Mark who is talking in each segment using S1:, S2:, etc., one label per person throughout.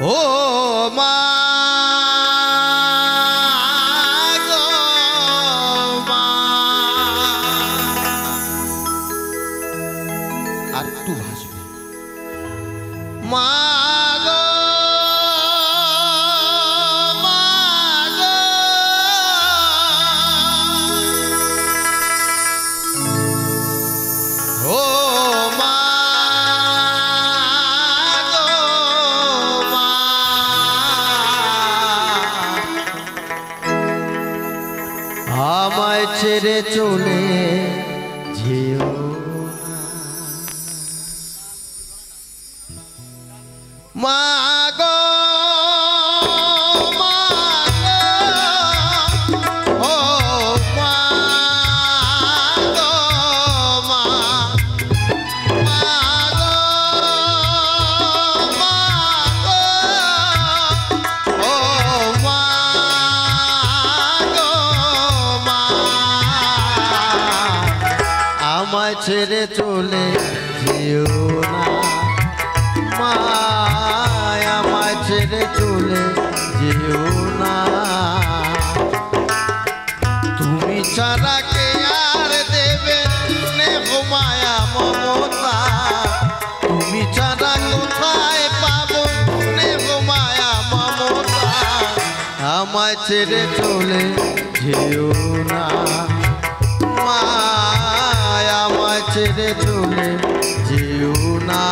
S1: ও মা গো মা, আর একটু ভাসবে মা গো মা গো, ও মা আমায় ছেড়ে চলে যেও মা গো মা গো, ও মা গো মা, মা গো মা গো, ও মা গো মা, আমায় ছেড়ে চলে যেও না মা, আমায় ছেড়ে চলে যেও না, তুমি ছাড়া কে আর দেবে স্নেহ মায়া মমতা, তুমি ছাড়া কোথায় পাবো স্নেহ মায়া মমতা, আমায় ছেড়ে চলে যেও না মা, আমায় ছেড়ে চলে যেও না।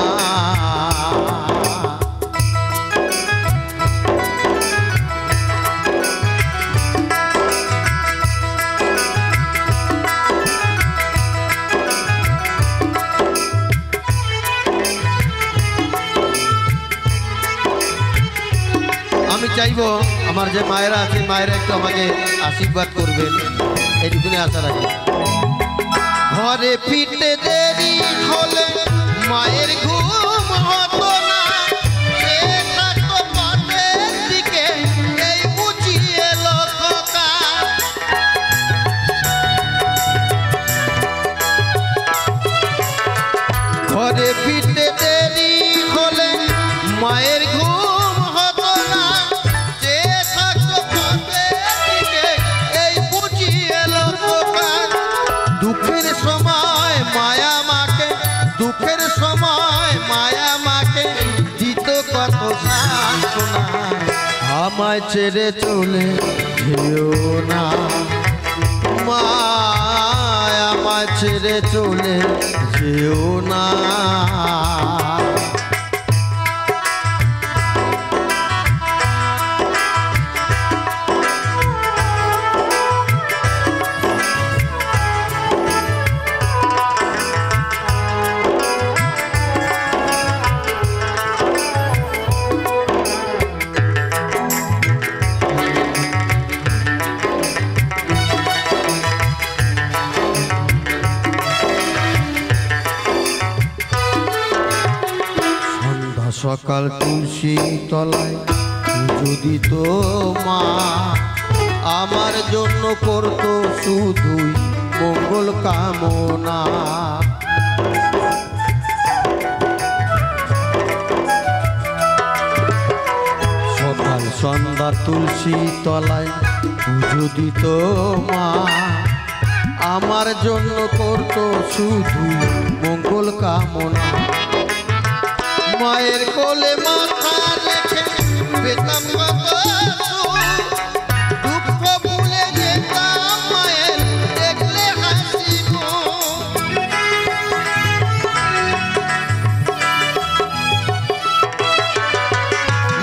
S1: আমি চাইবো আমার যে মায়েরা আছে মায়েরা একটু আমাকে আশীর্বাদ করবেন, এইটুকুনি আশা রাখি। ঘরে ফিরতে দেরি হলে মায়ের ঘুম হতো না, সে থাকতো পথের দিকে এই বুঝিয়ে লক্ষকা, ঘরে ফিরতে দেরি হলে মায়ের ঘুম হতো না, সে থাকতো পথের দিকে এই বুঝিয়ে লক্ষকা, দুঃখের সময় মায়া মাকে, দুঃখের সময় মায়া মাকে দিত কত সান্ত্বনা, আমায় ছেড়ে চলে যেও না মা, আমায় ছেড়ে চলে যেও না। সকাল তুলসী তলায় পুজো দিত মা, আমার জন্য করতো শুধুই মঙ্গল কামনা, সকাল সন্ধ্যা তুলসী তলায় পুজো দিত মা, আমার জন্য করতো শুধু মঙ্গল কামনা, মায়ের কোলে মাথা রেখে পেতাম কত দুঃখ ভুলে যেতাম মায়ের দেখলে হাসি,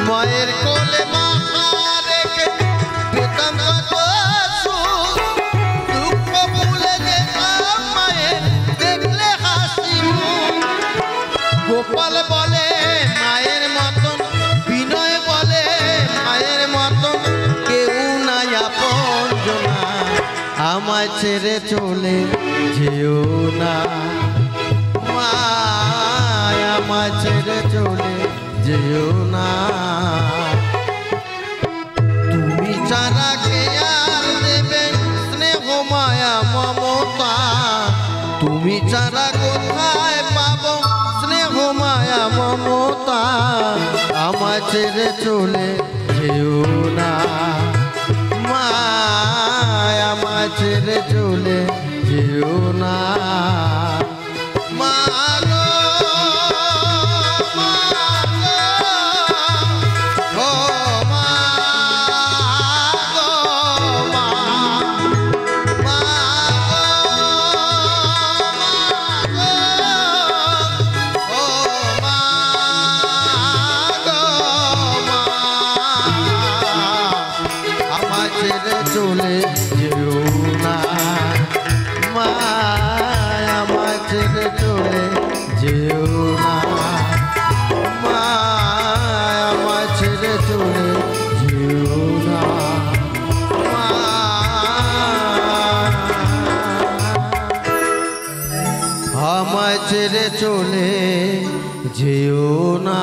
S1: মায়ের কোলে মাথা রেখে পেতাম কত দুঃখ ভুলে যেতাম মায়ের দেখলে হাসি, গোপাল বলে মায়ের মতন, বিনয় বলে মায়ের মতন কেউ নাই আপনজনা, আমায় ছেড়ে চলে যেও না মা, আমায় ছেড়ে চলে যেও না, তুমি ছাড়া কে আর দেবে স্নেহ মায়া মমতা, তুমি ছাড়া কোথায় পাবো স্নেহ মায়া মমতা। মমতা আমার ছেড়ে চলে যেও না মা আমার ছেড়ে চলে যেও না মা গো, মা গো, ও মা গো, মা, মা গো, ও মা গো, মা, আমার ছেড়ে চলে যেও না মা আমার ছেড়ে চলে যেও না মা আমার ছেড়ে চলে যেও না মা আমার ছেড়ে চলে যেও না।